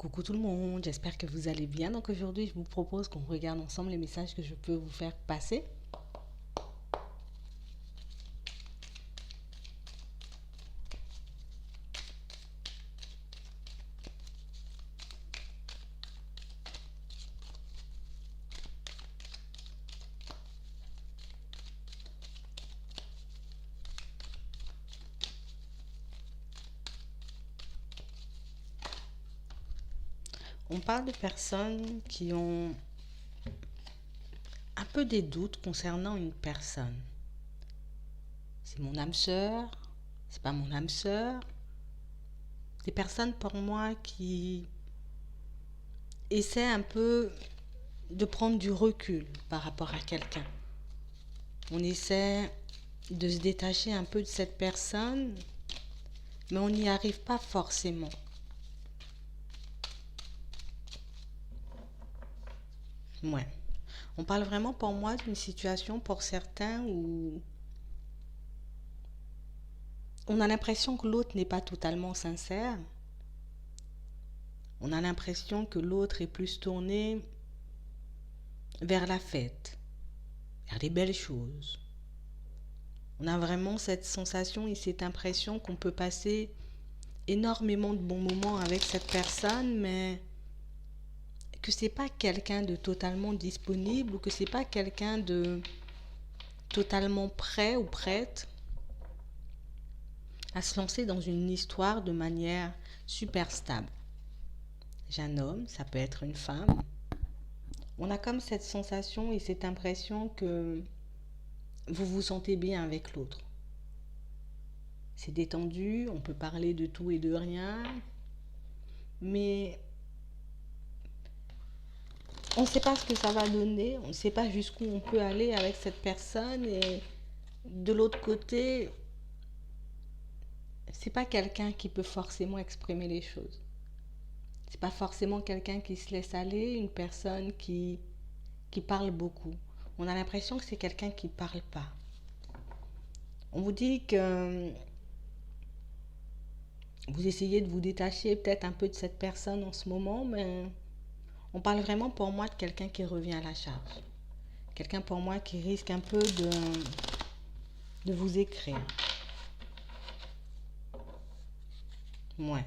Coucou tout le monde, j'espère que vous allez bien. Donc aujourd'hui, je vous propose qu'on regarde ensemble les messages que je peux vous faire passer. On parle de personnes qui ont un peu des doutes concernant une personne. C'est mon âme sœur, c'est pas mon âme sœur. Des personnes pour moi qui essaient un peu de prendre du recul par rapport à quelqu'un. On essaie de se détacher un peu de cette personne, mais on n'y arrive pas forcément. Ouais. On parle vraiment pour moi d'une situation pour certains où on a l'impression que l'autre n'est pas totalement sincère. On a l'impression que l'autre est plus tourné vers la fête, vers les belles choses. On a vraiment cette sensation et cette impression qu'on peut passer énormément de bons moments avec cette personne, mais que c'est pas quelqu'un de totalement disponible ou que c'est pas quelqu'un de totalement prêt ou prête à se lancer dans une histoire de manière super stable. J'ai un homme, ça peut être une femme. On a comme cette sensation et cette impression que vous vous sentez bien avec l'autre. C'est détendu, on peut parler de tout et de rien, mais on ne sait pas ce que ça va donner, on ne sait pas jusqu'où on peut aller avec cette personne et de l'autre côté, c'est pas quelqu'un qui peut forcément exprimer les choses. C'est pas forcément quelqu'un qui se laisse aller, une personne qui parle beaucoup. On a l'impression que c'est quelqu'un qui ne parle pas. On vous dit que vous essayez de vous détacher peut-être un peu de cette personne en ce moment, mais on parle vraiment pour moi de quelqu'un qui revient à la charge. Quelqu'un pour moi qui risque un peu de vous écrire. Ouais.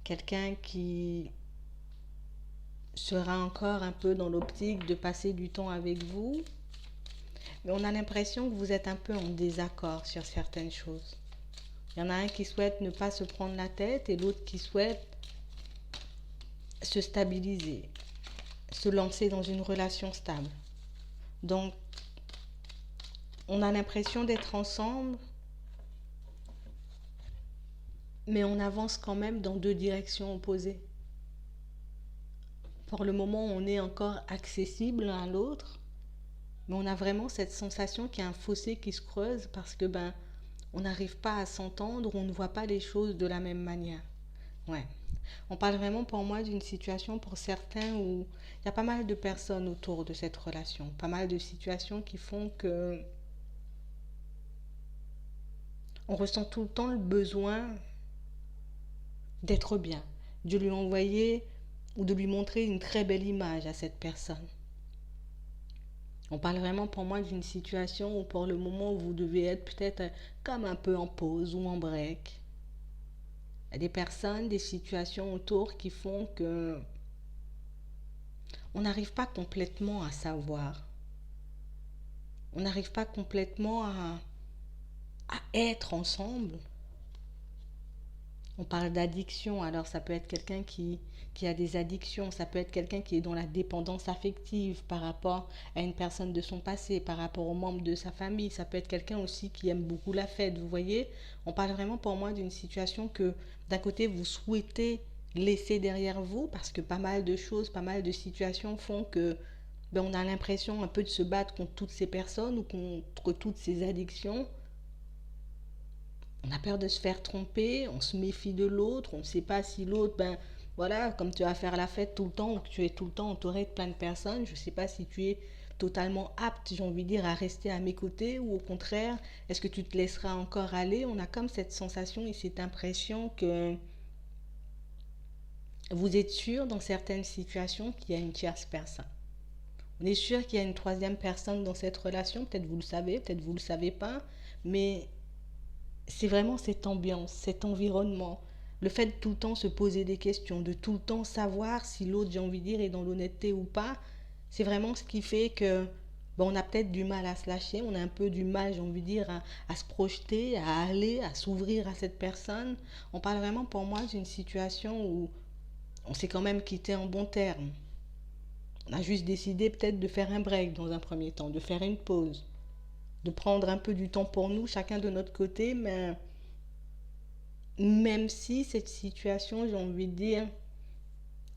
Quelqu'un qui sera encore un peu dans l'optique de passer du temps avec vous, mais on a l'impression que vous êtes un peu en désaccord sur certaines choses. Il y en a un qui souhaite ne pas se prendre la tête et l'autre qui souhaite se stabiliser, se lancer dans une relation stable. Donc, on a l'impression d'être ensemble, mais on avance quand même dans deux directions opposées. Pour le moment, on est encore accessible l'un à l'autre, mais on a vraiment cette sensation qu'il y a un fossé qui se creuse parce que on n'arrive pas à s'entendre, on ne voit pas les choses de la même manière. Ouais. On parle vraiment pour moi d'une situation pour certains où il y a pas mal de personnes autour de cette relation, pas mal de situations qui font que on ressent tout le temps le besoin d'être bien, de lui envoyer ou de lui montrer une très belle image à cette personne. On parle vraiment pour moi d'une situation où pour le moment vous devez être peut-être comme un peu en pause ou en break. Il y a des personnes, des situations autour qui font que on n'arrive pas complètement à savoir. On n'arrive pas complètement à être ensemble. On parle d'addiction, alors ça peut être quelqu'un qui a des addictions, ça peut être quelqu'un qui est dans la dépendance affective par rapport à une personne de son passé, par rapport aux membres de sa famille, ça peut être quelqu'un aussi qui aime beaucoup la fête, vous voyez. On parle vraiment pour moi d'une situation que d'un côté vous souhaitez laisser derrière vous parce que pas mal de choses, pas mal de situations font que on a l'impression un peu de se battre contre toutes ces personnes ou contre toutes ces addictions. On a peur de se faire tromper, on se méfie de l'autre, on ne sait pas si l'autre, voilà, comme tu vas faire la fête tout le temps ou que tu es tout le temps entouré de plein de personnes, je ne sais pas si tu es totalement apte, j'ai envie de dire, à rester à mes côtés ou au contraire, est-ce que tu te laisseras encore aller. On a comme cette sensation et cette impression que vous êtes sûr dans certaines situations qu'il y a une tierce personne. On est sûr qu'il y a une troisième personne dans cette relation, peut-être vous le savez, peut-être vous ne le savez pas, mais c'est vraiment cette ambiance, cet environnement, le fait de tout le temps se poser des questions, de tout le temps savoir si l'autre, j'ai envie de dire, est dans l'honnêteté ou pas, c'est vraiment ce qui fait que on a peut-être du mal à se lâcher, on a un peu du mal, j'ai envie de dire, à se projeter, à aller, à s'ouvrir à cette personne. On parle vraiment pour moi d'une situation où on s'est quand même quitté en bons termes. On a juste décidé peut-être de faire un break dans un premier temps, de faire une pause, de prendre un peu du temps pour nous, chacun de notre côté, mais même si cette situation, j'ai envie de dire,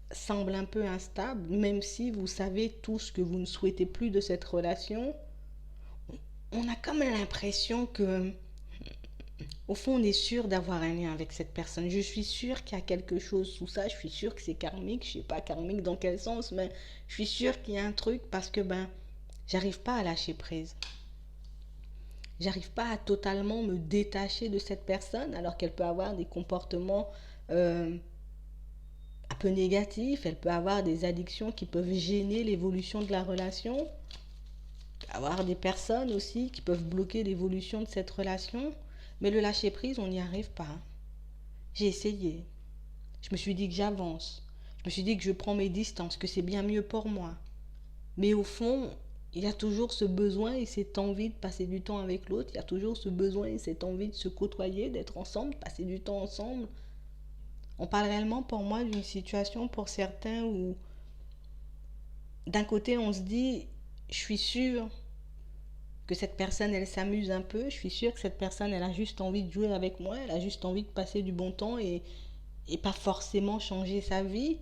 semble un peu instable, même si vous savez tous que vous ne souhaitez plus de cette relation, on a quand même l'impression que, au fond, on est sûr d'avoir un lien avec cette personne. Je suis sûre qu'il y a quelque chose sous ça, je suis sûre que c'est karmique, je sais pas karmique dans quel sens, mais je suis sûre qu'il y a un truc parce que, j'arrive pas à lâcher prise. J'arrive pas à totalement me détacher de cette personne alors qu'elle peut avoir des comportements un peu négatifs, elle peut avoir des addictions qui peuvent gêner l'évolution de la relation, avoir des personnes aussi qui peuvent bloquer l'évolution de cette relation, mais le lâcher prise, on n'y arrive pas. J'ai essayé. Je me suis dit que j'avance. Je me suis dit que je prends mes distances, que c'est bien mieux pour moi. Mais au fond, il y a toujours ce besoin et cette envie de passer du temps avec l'autre. Il y a toujours ce besoin et cette envie de se côtoyer, d'être ensemble, de passer du temps ensemble. On parle réellement pour moi d'une situation pour certains où d'un côté on se dit je suis sûre que cette personne elle s'amuse un peu, je suis sûre que cette personne elle a juste envie de jouer avec moi, elle a juste envie de passer du bon temps et pas forcément changer sa vie.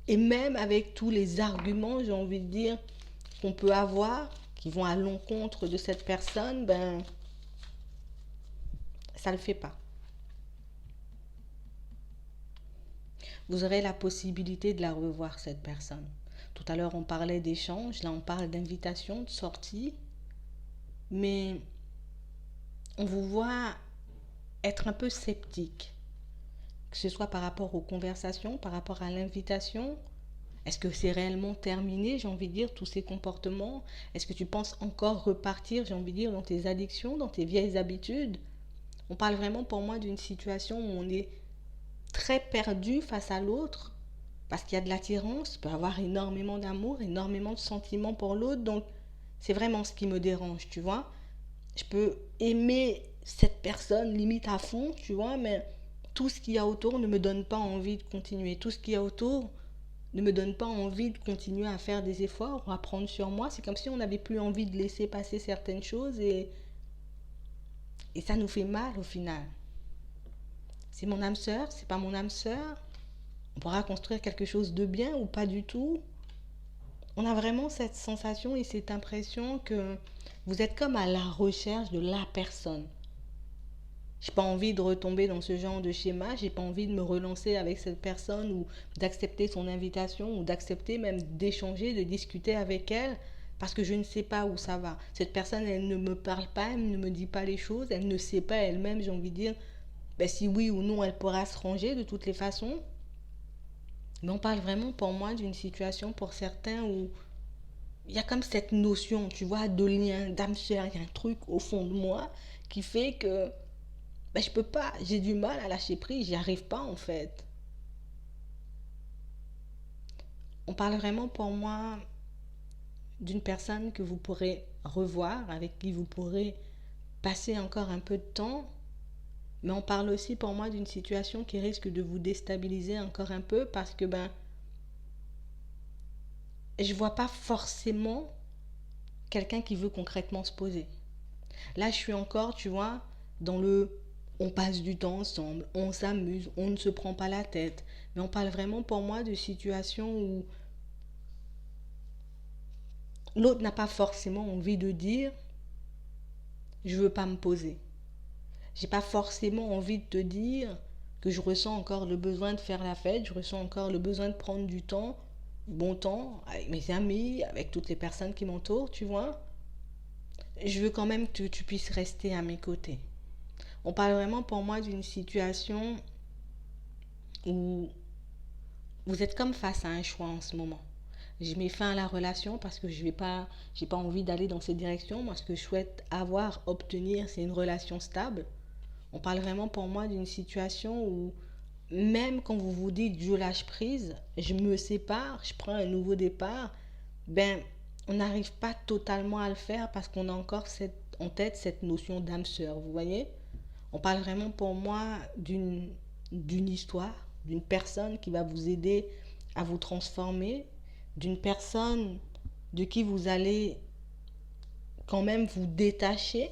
Et même avec tous les arguments, j'ai envie de dire, qu'on peut avoir, qui vont à l'encontre de cette personne, ça ne le fait pas. Vous aurez la possibilité de la revoir, cette personne. Tout à l'heure, on parlait d'échange, là, on parle d'invitation, de sortie. Mais on vous voit être un peu sceptique, que ce soit par rapport aux conversations, par rapport à l'invitation. Est-ce que c'est réellement terminé, j'ai envie de dire, tous ces comportements? Est-ce que tu penses encore repartir, j'ai envie de dire, dans tes addictions, dans tes vieilles habitudes? On parle vraiment pour moi d'une situation où on est très perdu face à l'autre parce qu'il y a de l'attirance, il peut y avoir énormément d'amour, énormément de sentiments pour l'autre. Donc, c'est vraiment ce qui me dérange, tu vois. Je peux aimer cette personne limite à fond, tu vois, mais tout ce qu'il y a autour ne me donne pas envie de continuer. Tout ce qu'il y a autour ne me donne pas envie de continuer à faire des efforts ou à prendre sur moi. C'est comme si on n'avait plus envie de laisser passer certaines choses et ça nous fait mal au final. C'est mon âme sœur, c'est pas mon âme sœur. On pourra construire quelque chose de bien ou pas du tout. On a vraiment cette sensation et cette impression que vous êtes comme à la recherche de la personne. J'ai pas envie de retomber dans ce genre de schéma, j'ai pas envie de me relancer avec cette personne ou d'accepter son invitation ou d'accepter même d'échanger, de discuter avec elle parce que je ne sais pas où ça va. Cette personne, elle ne me parle pas, elle ne me dit pas les choses, elle ne sait pas elle-même, j'ai envie de dire, si oui ou non elle pourra se ranger de toutes les façons. Mais on parle vraiment pour moi d'une situation pour certains où il y a comme cette notion, tu vois, de lien, d'âme sœur, il y a un truc au fond de moi qui fait que je peux pas, j'ai du mal à lâcher prise, j'y arrive pas en fait. On parle vraiment pour moi d'une personne que vous pourrez revoir, avec qui vous pourrez passer encore un peu de temps, mais on parle aussi pour moi d'une situation qui risque de vous déstabiliser encore un peu parce que je vois pas forcément quelqu'un qui veut concrètement se poser. Là, je suis encore, tu vois, dans le on passe du temps ensemble, on s'amuse, on ne se prend pas la tête. Mais on parle vraiment pour moi de situations où l'autre n'a pas forcément envie de dire je veux pas me poser. J'ai pas forcément envie de te dire que je ressens encore le besoin de faire la fête, je ressens encore le besoin de prendre du temps, bon temps, avec mes amis, avec toutes les personnes qui m'entourent, tu vois. Je veux quand même que tu puisses rester à mes côtés. On parle vraiment pour moi d'une situation où vous êtes comme face à un choix en ce moment. Je mets fin à la relation parce que j'ai pas envie d'aller dans cette direction. Moi, ce que je souhaite obtenir, c'est une relation stable. On parle vraiment pour moi d'une situation où même quand vous vous dites je lâche prise, je me sépare, je prends un nouveau départ, ben on n'arrive pas totalement à le faire parce qu'on a encore en tête cette notion d'âme sœur, vous voyez? On parle vraiment pour moi d'une histoire, d'une personne qui va vous aider à vous transformer, d'une personne de qui vous allez quand même vous détacher,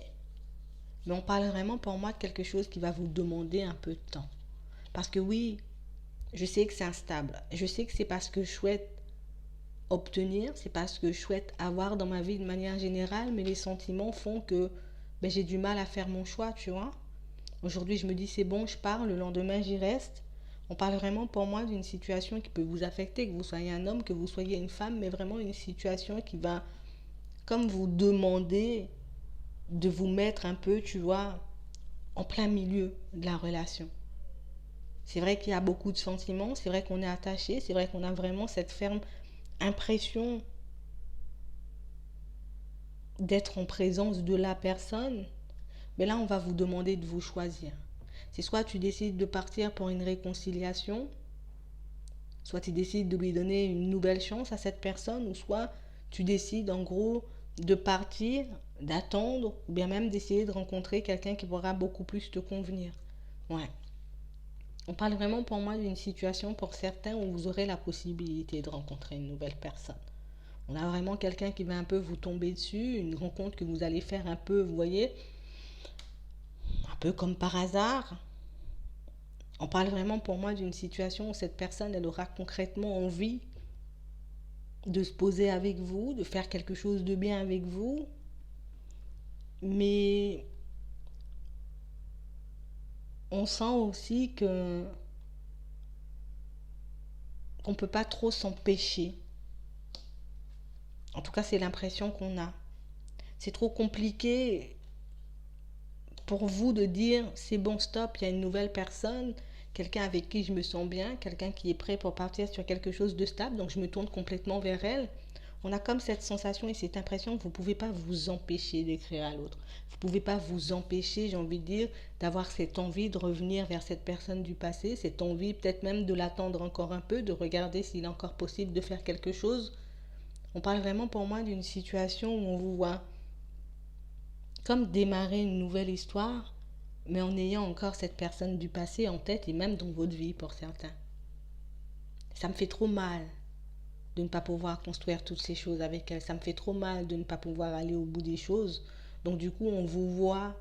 mais on parle vraiment pour moi de quelque chose qui va vous demander un peu de temps. Parce que oui, je sais que c'est instable. Je sais que c'est parce que je souhaite obtenir, c'est parce que je souhaite avoir dans ma vie de manière générale, mais les sentiments font que j'ai du mal à faire mon choix, tu vois. Aujourd'hui, je me dis c'est bon, je pars, le lendemain, j'y reste. On parle vraiment pour moi d'une situation qui peut vous affecter, que vous soyez un homme, que vous soyez une femme, mais vraiment une situation qui va comme vous demander de vous mettre un peu, tu vois, en plein milieu de la relation. C'est vrai qu'il y a beaucoup de sentiments, c'est vrai qu'on est attaché, c'est vrai qu'on a vraiment cette ferme impression d'être en présence de la personne. Mais là, on va vous demander de vous choisir. C'est soit tu décides de partir pour une réconciliation, soit tu décides de lui donner une nouvelle chance à cette personne, ou soit tu décides en gros de partir, d'attendre, ou bien même d'essayer de rencontrer quelqu'un qui pourra beaucoup plus te convenir. Ouais. On parle vraiment pour moi d'une situation pour certains où vous aurez la possibilité de rencontrer une nouvelle personne. On a vraiment quelqu'un qui va un peu vous tomber dessus, une rencontre que vous allez faire un peu, vous voyez, un peu comme par hasard. On parle vraiment pour moi d'une situation où cette personne, elle aura concrètement envie de se poser avec vous, de faire quelque chose de bien avec vous. Mais on sent aussi qu'on ne peut pas trop s'empêcher. En tout cas, c'est l'impression qu'on a. C'est trop compliqué pour vous de dire c'est bon, stop, il y a une nouvelle personne, quelqu'un avec qui je me sens bien, quelqu'un qui est prêt pour partir sur quelque chose de stable, donc je me tourne complètement vers elle. On a comme cette sensation et cette impression que vous ne pouvez pas vous empêcher d'écrire à l'autre. Vous ne pouvez pas vous empêcher, j'ai envie de dire, d'avoir cette envie de revenir vers cette personne du passé, cette envie peut-être même de l'attendre encore un peu, de regarder s'il est encore possible de faire quelque chose. On parle vraiment pour moi d'une situation où on vous voit comme démarrer une nouvelle histoire, mais en ayant encore cette personne du passé en tête et même dans votre vie pour certains. Ça me fait trop mal de ne pas pouvoir construire toutes ces choses avec elle. Ça me fait trop mal de ne pas pouvoir aller au bout des choses. Donc du coup, on vous voit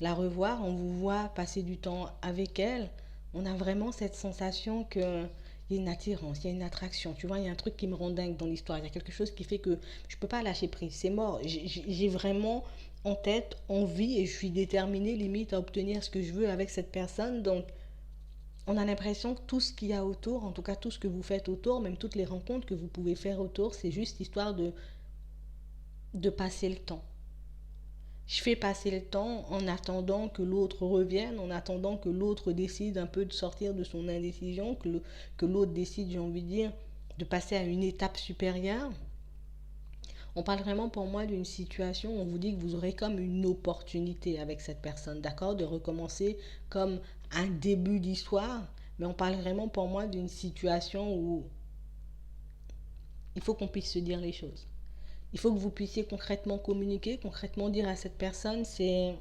la revoir, on vous voit passer du temps avec elle. On a vraiment cette sensation que il y a une attirance, il y a une attraction. Tu vois, il y a un truc qui me rend dingue dans l'histoire. Il y a quelque chose qui fait que je ne peux pas lâcher prise. C'est mort. J'ai vraiment en tête envie et je suis déterminée limite à obtenir ce que je veux avec cette personne. Donc, on a l'impression que tout ce qu'il y a autour, en tout cas tout ce que vous faites autour, même toutes les rencontres que vous pouvez faire autour, c'est juste histoire de passer le temps. Je fais passer le temps en attendant que l'autre revienne, en attendant que l'autre décide un peu de sortir de son indécision, que l'autre décide, j'ai envie de dire, de passer à une étape supérieure. On parle vraiment pour moi d'une situation où on vous dit que vous aurez comme une opportunité avec cette personne, d'accord, de recommencer comme un début d'histoire. Mais on parle vraiment pour moi d'une situation où il faut qu'on puisse se dire les choses. Il faut que vous puissiez concrètement communiquer, concrètement dire à cette personne, il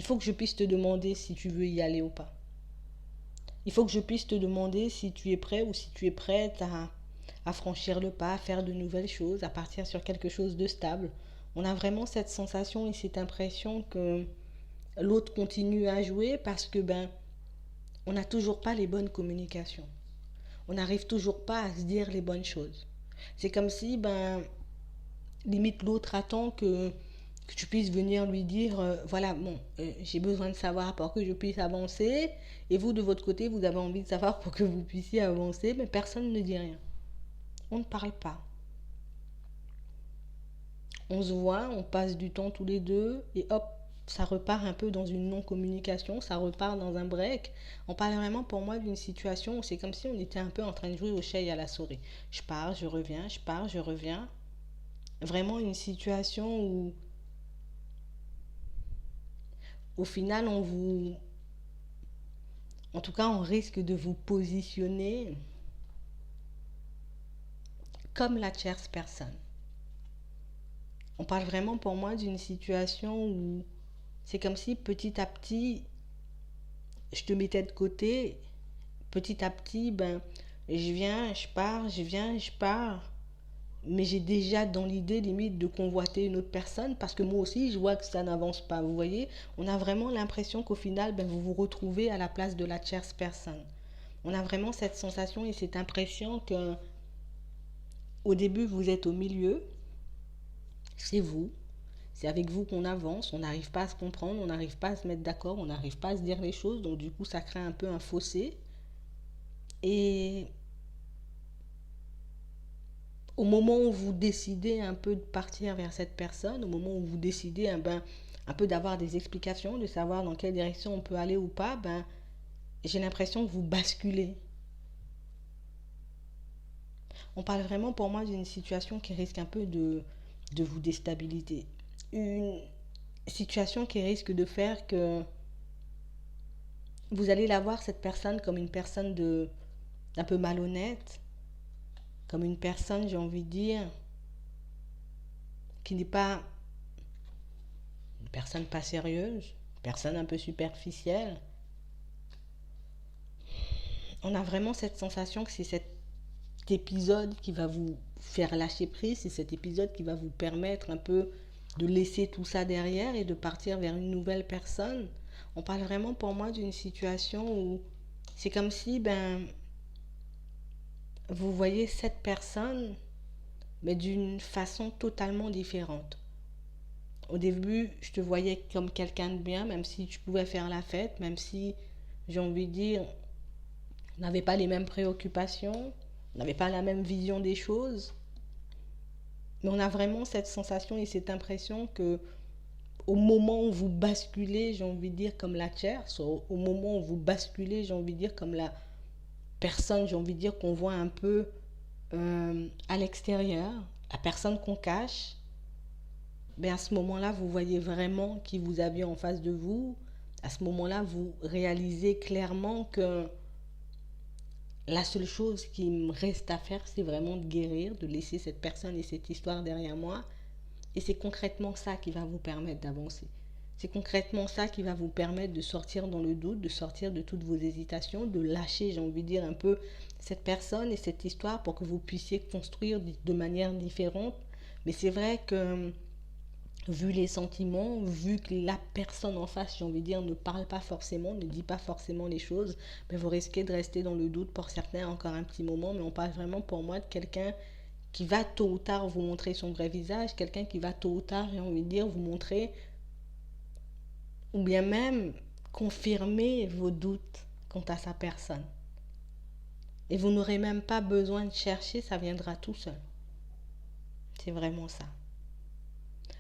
faut que je puisse te demander si tu veux y aller ou pas. Il faut que je puisse te demander si tu es prêt ou si tu es prête à franchir le pas, à faire de nouvelles choses, à partir sur quelque chose de stable. On a vraiment cette sensation et cette impression que l'autre continue à jouer parce que on n'a toujours pas les bonnes communications. On n'arrive toujours pas à se dire les bonnes choses. C'est comme si limite l'autre attend que tu puisses venir lui dire voilà, bon, j'ai besoin de savoir pour que je puisse avancer, et vous de votre côté vous avez envie de savoir pour que vous puissiez avancer, mais personne ne dit rien. On ne parle pas. On se voit, on passe du temps tous les deux et hop, ça repart un peu dans une non-communication, ça repart dans un break. On parle vraiment pour moi d'une situation où c'est comme si on était un peu en train de jouer au chat et à la souris. Je pars, je reviens, je pars, je reviens. Vraiment une situation où au final en tout cas on risque de vous positionner comme la tierce personne. On parle vraiment pour moi d'une situation où c'est comme si petit à petit je te mettais de côté, petit à petit, je viens, je pars, je viens, je pars. Mais j'ai déjà dans l'idée limite de convoiter une autre personne parce que moi aussi je vois que ça n'avance pas. Vous voyez, on a vraiment l'impression qu'au final, vous vous retrouvez à la place de la tierce personne. On a vraiment cette sensation et cette impression que au début vous êtes au milieu, c'est vous, c'est avec vous qu'on avance, on n'arrive pas à se comprendre, on n'arrive pas à se mettre d'accord, on n'arrive pas à se dire les choses, donc du coup ça crée un peu un fossé. Et au moment où vous décidez un peu de partir vers cette personne, au moment où vous décidez un peu d'avoir des explications, de savoir dans quelle direction on peut aller ou pas, j'ai l'impression que vous basculez. On parle vraiment pour moi d'une situation qui risque un peu de vous déstabiliser. Une situation qui risque de faire que vous allez la voir, cette personne, comme une personne d'un peu malhonnête, comme une personne, j'ai envie de dire, qui n'est pas une personne pas sérieuse, une personne un peu superficielle. On a vraiment cette sensation que c'est cet épisode qui va vous faire lâcher prise, c'est cet épisode qui va vous permettre un peu de laisser tout ça derrière et de partir vers une nouvelle personne. On parle vraiment pour moi d'une situation où c'est comme si vous voyez cette personne mais d'une façon totalement différente. Au début, je te voyais comme quelqu'un de bien, même si tu pouvais faire la fête, même si, j'ai envie de dire, on n'avait pas les mêmes préoccupations, on n'avait pas la même vision des choses. Mais on a vraiment cette sensation et cette impression que au moment où vous basculez, j'ai envie de dire comme la tierce, au moment où vous basculez, j'ai envie de dire comme la personne, j'ai envie de dire qu'on voit un peu à l'extérieur, la personne qu'on cache, à ce moment-là, vous voyez vraiment qui vous aviez en face de vous. À ce moment-là, vous réalisez clairement que la seule chose qui me reste à faire, c'est vraiment de guérir, de laisser cette personne et cette histoire derrière moi. Et c'est concrètement ça qui va vous permettre d'avancer. C'est concrètement ça qui va vous permettre de sortir dans le doute, de sortir de toutes vos hésitations, de lâcher, j'ai envie de dire, un peu cette personne et cette histoire pour que vous puissiez construire de manière différente. Mais c'est vrai que vu les sentiments, vu que la personne en face, j'ai envie de dire, ne parle pas forcément, ne dit pas forcément les choses, vous risquez de rester dans le doute pour certains encore un petit moment, mais on parle vraiment pour moi de quelqu'un qui va tôt ou tard vous montrer son vrai visage, quelqu'un qui va tôt ou tard, j'ai envie de dire, vous montrer, ou bien même confirmer vos doutes quant à sa personne. Et vous n'aurez même pas besoin de chercher, ça viendra tout seul. C'est vraiment ça.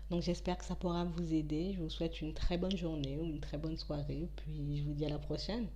Donc j'espère que ça pourra vous aider. Je vous souhaite une très bonne journée ou une très bonne soirée. Puis je vous dis à la prochaine.